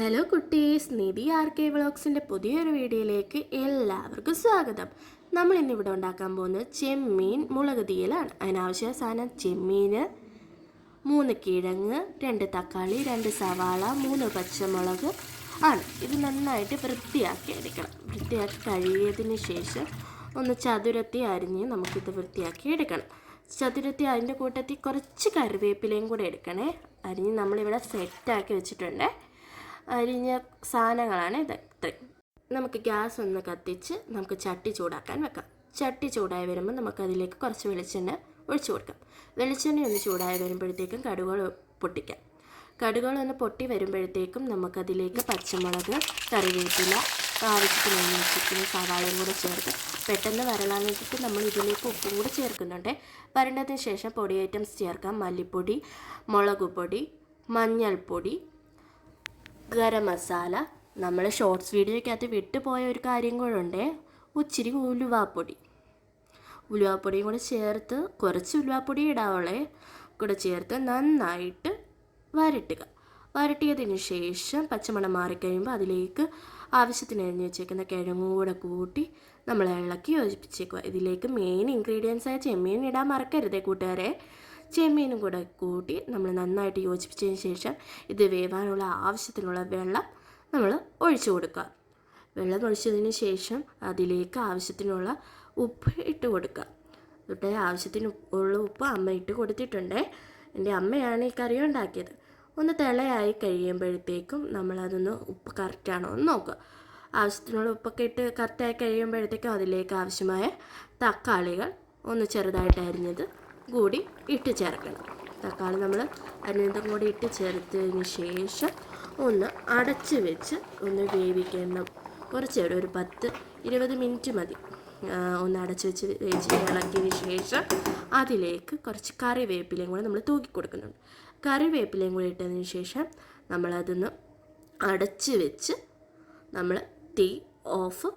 Hello കുട്ടീസ്, നിധി R K വ്ളോഗ്സിൻ്റെ പുതിയൊരു വീഡിയോയിലേക്ക് എല്ലാവർക്കും സ്വാഗതം. നമ്മൾ ഇന്നിവിടെ ഉണ്ടാക്കാൻ പോകുന്നത് ചെമ്മീൻ മുളക് തീയലാണ്. അതിനാവശ്യ സാധനം ചെമ്മീൻ, 3 കിഴങ്ങ്, 2 തക്കാളി, 2 സവാള, 3 പച്ചമുളക് ആണ്. ഇത് നന്നായിട്ട് വൃത്തിയാക്കി എടുക്കണം. വൃത്തിയാക്കി കഴുകിയതിന് ശേഷം ഒന്ന് ചതുരത്തി അരിഞ്ഞ് നമുക്കിത് വൃത്തിയാക്കി എടുക്കണം. ചതുരത്തി അതിൻ്റെ കൂട്ടത്തിൽ കുറച്ച് കറിവേപ്പിലയും കൂടെ എടുക്കണേ. അരിഞ്ഞ് നമ്മളിവിടെ സെറ്റാക്കി വെച്ചിട്ടുണ്ട്. അരിഞ്ഞ സാധനങ്ങളാണ് ഇതൊക്കെ. നമുക്ക് ഗ്യാസ് ഒന്ന് കത്തിച്ച് നമുക്ക് ചട്ടി ചൂടാക്കാൻ വെക്കാം. ചട്ടി ചൂടായി വരുമ്പോൾ നമുക്കതിലേക്ക് കുറച്ച് വെളിച്ചെണ്ണ ഒഴിച്ചു കൊടുക്കാം. വെളിച്ചെണ്ണ ഒന്ന് ചൂടായി വരുമ്പോഴത്തേക്കും കടുകുകൾ പൊട്ടിക്കാം. കടുകുകളൊന്ന് പൊട്ടി വരുമ്പോഴത്തേക്കും നമുക്കതിലേക്ക് പച്ചമുളക്, കറിവേപ്പില, ആവശ്യത്തിന് വെച്ചിരിക്കുന്ന സവാളയും കൂടെ ചേർത്ത് പെട്ടെന്ന് വരളാൻ വേണ്ടിയിട്ട് നമ്മൾ ഇതിലേക്ക് ഉപ്പും കൂടെ ചേർക്കുന്നുണ്ട്. വരണ്ടതിന് ശേഷം പൊടി ഐറ്റംസ് ചേർക്കാം. മല്ലിപ്പൊടി, മുളക് പൊടി, മഞ്ഞൾപ്പൊടി, ഗരം മസാല. നമ്മൾ ഷോർട്സ് വീഡിയോയ്ക്കകത്ത് വിട്ടുപോയ ഒരു കാര്യം കൂടെ ഉണ്ട്, ഇച്ചിരി ഉലുവാപ്പൊടിയും കൂടെ ചേർത്ത്, കുറച്ച് ഉലുവാപ്പൊടി ഇടാവുള്ളേ കൂടെ ചേർത്ത് നന്നായിട്ട് വരട്ടിയതിന് ശേഷം പച്ചമണം മാറിക്കഴിയുമ്പോൾ അതിലേക്ക് ആവശ്യത്തിന് അരിഞ്ഞ് വെച്ചേക്കുന്ന കിഴങ്ങും കൂടെ കൂട്ടി നമ്മൾ ഇളക്കി യോജിപ്പിച്ചേക്കുക. ഇതിലേക്ക് മെയിൻ ഇൻഗ്രീഡിയൻസായ ചെമ്മീൻ ഇടാൻ മറക്കരുതേ കൂട്ടുകാരെ. ചെമ്മീനും കൂടെ കൂട്ടി നമ്മൾ നന്നായിട്ട് യോജിപ്പിച്ചതിന് ശേഷം ഇത് വേവാനുള്ള ആവശ്യത്തിനുള്ള വെള്ളം നമ്മൾ ഒഴിച്ചു കൊടുക്കുക. വെള്ളം ഒഴിച്ചതിന് ശേഷം അതിലേക്ക് ആവശ്യത്തിനുള്ള ഉപ്പ് ഇട്ട് കൊടുക്കുക. ഇവിടെ ആവശ്യത്തിന് ഉള്ള ഉപ്പ് അമ്മ ഇട്ട് കൊടുത്തിട്ടുണ്ട്. എൻ്റെ അമ്മയാണ് ഈ കറി ഉണ്ടാക്കിയത്. ഒന്ന് തിളയായി കഴിയുമ്പോഴത്തേക്കും നമ്മളതൊന്ന് ഉപ്പ് കറക്റ്റാണോ എന്ന് നോക്കുക. ആവശ്യത്തിനുള്ള ഉപ്പൊക്കെ ഇട്ട് കറക്റ്റായി കഴിയുമ്പോഴത്തേക്കും അതിലേക്ക് ആവശ്യമായ തക്കാളികൾ ഒന്ന് ചെറുതായിട്ട് അരിഞ്ഞത് കൂടി ഇട്ട് ചേർക്കണം. തക്കാളി നമ്മൾ അരിഞ്ഞതും കൂടി ഇട്ട് ചേർത്തതിന് ശേഷം ഒന്ന് അടച്ച് വെച്ച് ഒന്ന് വേവിക്കണം. കുറച്ച് നേരം, ഒരു 10-20 മിനിറ്റ് മതി. ഒന്ന് അടച്ച് വെച്ച് ഇളക്കിയതിന് ശേഷം അതിലേക്ക് കുറച്ച് കറിവേപ്പിലയും കൂടെ നമ്മൾ തൂക്കി കൊടുക്കുന്നുണ്ട്. കറിവേപ്പിലയും കൂടി ഇട്ടതിന് ശേഷം നമ്മളതൊന്ന് അടച്ച് വെച്ച് നമ്മൾ തീ ഓഫ്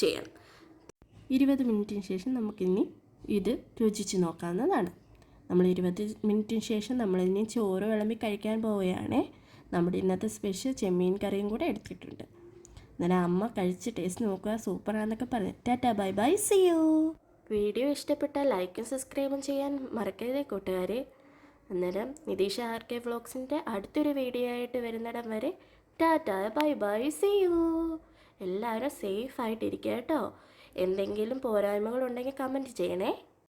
ചെയ്യണം. 20 മിനിറ്റിന് ശേഷം നമുക്കിനി ഇത് രുചിച്ച് നോക്കാവുന്നതാണ്. നമ്മൾ 20 മിനിറ്റിന് ശേഷം നമ്മളിനി ചോറ് വിളമ്പി കഴിക്കാൻ പോവുകയാണ്. നമ്മുടെ ഇന്നത്തെ സ്പെഷ്യൽ ചെമ്മീൻ കറിയും കൂടെ എടുത്തിട്ടുണ്ട്. അന്നേരം അമ്മ കഴിച്ച് ടേസ്റ്റ് നോക്കുക, സൂപ്പറാന്നൊക്കെ പറഞ്ഞു. Tata, bye bye, see you. Video ഇഷ്ടപ്പെട്ടാൽ ലൈക്കും സബ്സ്ക്രൈബും ചെയ്യാൻ മറക്കരുതേ കൂട്ടുകാരെ. അന്നേരം നിതീഷ ആർ കെ വ്ളോഗ്സിൻ്റെ അടുത്തൊരു വീഡിയോ ആയിട്ട് വരുന്നിടം വരെ tata, bye bye, see you. എല്ലാവരും സേഫായിട്ടിരിക്കുക കേട്ടോ. എന്തെങ്കിലും പോരായ്മകളുണ്ടെങ്കിൽ കമൻറ്റ് ചെയ്യണേ.